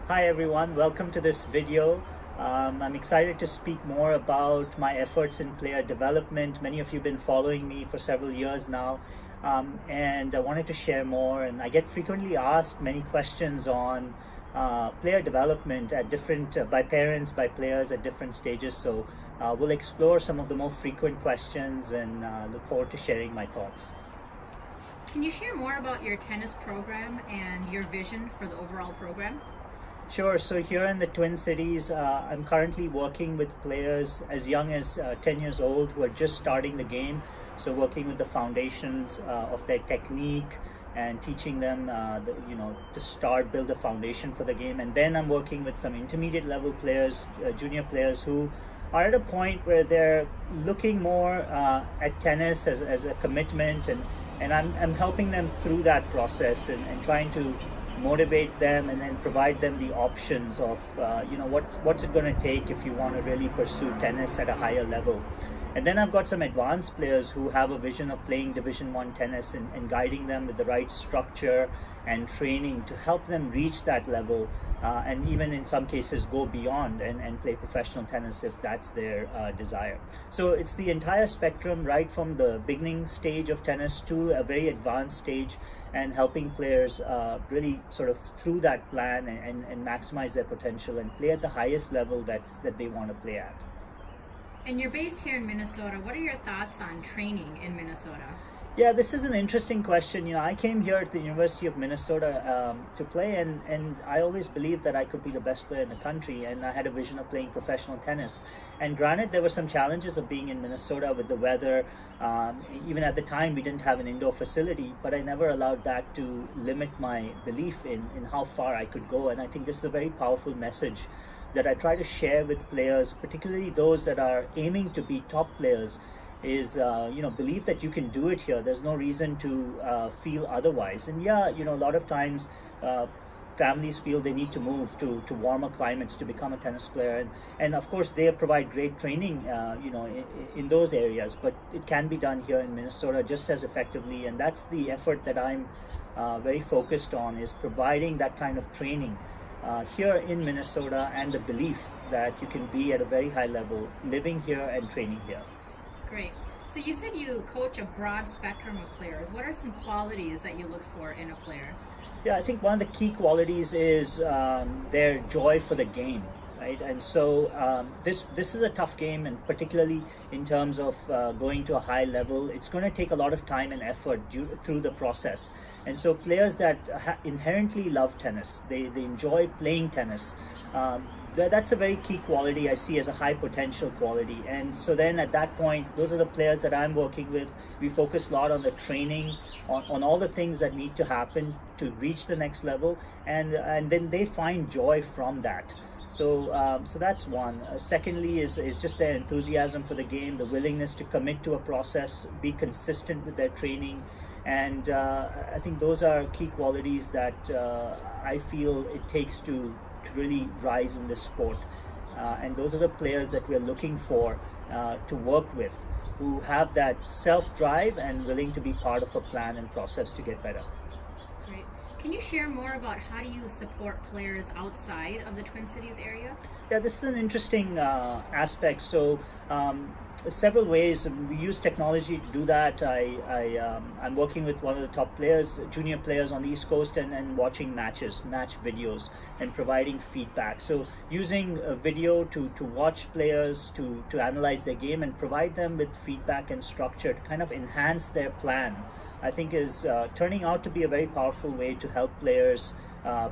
Hi everyone, welcome to this video. I'm excited to speak more about my efforts in player development. Many of you have been following me for several years now, and I wanted to share more. And I get frequently asked many questions on player development at different by parents, by players at different stages. So we'll explore some of the more frequent questions and look forward to sharing my thoughts. Can you share more about your tennis program and your vision for the overall program? Sure. So here in the Twin Cities, I'm currently working with players as young as 10 years old who are just starting the game. So working with the foundations of their technique and teaching them, to build a foundation for the game. And then I'm working with some intermediate level players, junior players who are at a point where they're looking more at tennis as a commitment, and I'm helping them through that process and trying to motivate them and then provide them the options of what's it going to take if you want to really pursue tennis at a higher level. And then I've got some advanced players who have a vision of playing Division 1 tennis and guiding them with the right structure and training to help them reach that level, and even in some cases go beyond and play professional tennis if that's their desire. So it's the entire spectrum, right from the beginning stage of tennis to a very advanced stage, and helping players really sort of through that plan and maximize their potential and play at the highest level that they want to play at. And you're based here in Minnesota. What are your thoughts on training in Minnesota? Yeah, this is an interesting question. I came here at the University of Minnesota to play, and I always believed that I could be the best player in the country, and I had a vision of playing professional tennis. And granted, there were some challenges of being in Minnesota with the weather. Even at the time, we didn't have an indoor facility, but I never allowed that to limit my belief in how far I could go. And I think this is a very powerful message that I try to share with players, particularly those that are aiming to be top players, is believe that you can do it here. There's no reason to feel otherwise. And a lot of times families feel they need to move to warmer climates to become a tennis player, and of course they provide great training in those areas, but it can be done here in Minnesota just as effectively, and that's the effort that I'm very focused on, is providing that kind of training here in Minnesota, and the belief that you can be at a very high level living here and training here. Great. So you said you coach a broad spectrum of players. What are some qualities that you look for in a player? Yeah, I think one of the key qualities is their joy for the game, right? And so this is a tough game, and particularly in terms of going to a high level, it's going to take a lot of time and effort through the process. And so players that inherently love tennis, they enjoy playing tennis, that's a very key quality I see as a high potential quality. And so then at that point, those are the players that I'm working with. We focus a lot on the training, on all the things that need to happen to reach the next level, and then they find joy from that. So that's one. Secondly is just their enthusiasm for the game, the willingness to commit to a process, be consistent with their training. And I think those are key qualities that I feel it takes to really rise in this sport. And those are the players that we're looking for to work with, who have that self-drive and willing to be part of a plan and process to get better. Great. Can you share more about how do you support players outside of the Twin Cities area? Yeah, this is an interesting aspect. So several ways we use technology to do that. I'm working with one of the top players, junior players on the East Coast, and watching match videos and providing feedback. So using a video to watch players, to analyze their game and provide them with feedback and structure to kind of enhance their plan, I think is turning out to be a very powerful way to help players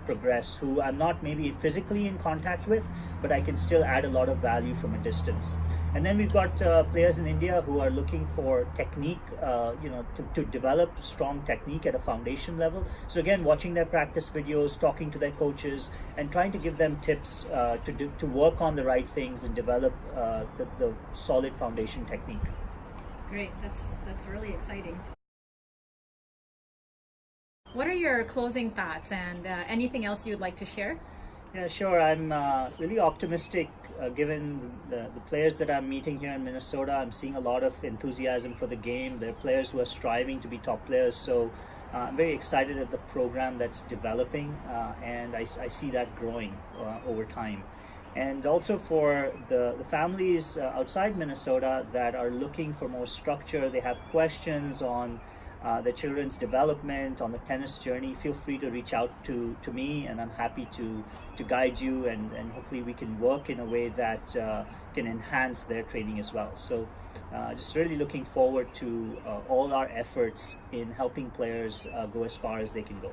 progress, who I'm not maybe physically in contact with, but I can still add a lot of value from a distance. And then we've got players in India who are looking for technique, to develop strong technique at a foundation level. So again, watching their practice videos, talking to their coaches, and trying to give them tips to work on the right things and develop the solid foundation technique. Great, that's really exciting. What are your closing thoughts, and anything else you'd like to share? Yeah, sure. I'm really optimistic given the players that I'm meeting here in Minnesota. I'm seeing a lot of enthusiasm for the game. There are players who are striving to be top players. So I'm very excited at the program that's developing, and I see that growing over time. And also for the families outside Minnesota that are looking for more structure, they have questions on their children's development, on the tennis journey, feel free to reach out to me, and I'm happy to guide you, and hopefully we can work in a way that can enhance their training as well. So just really looking forward to all our efforts in helping players go as far as they can go.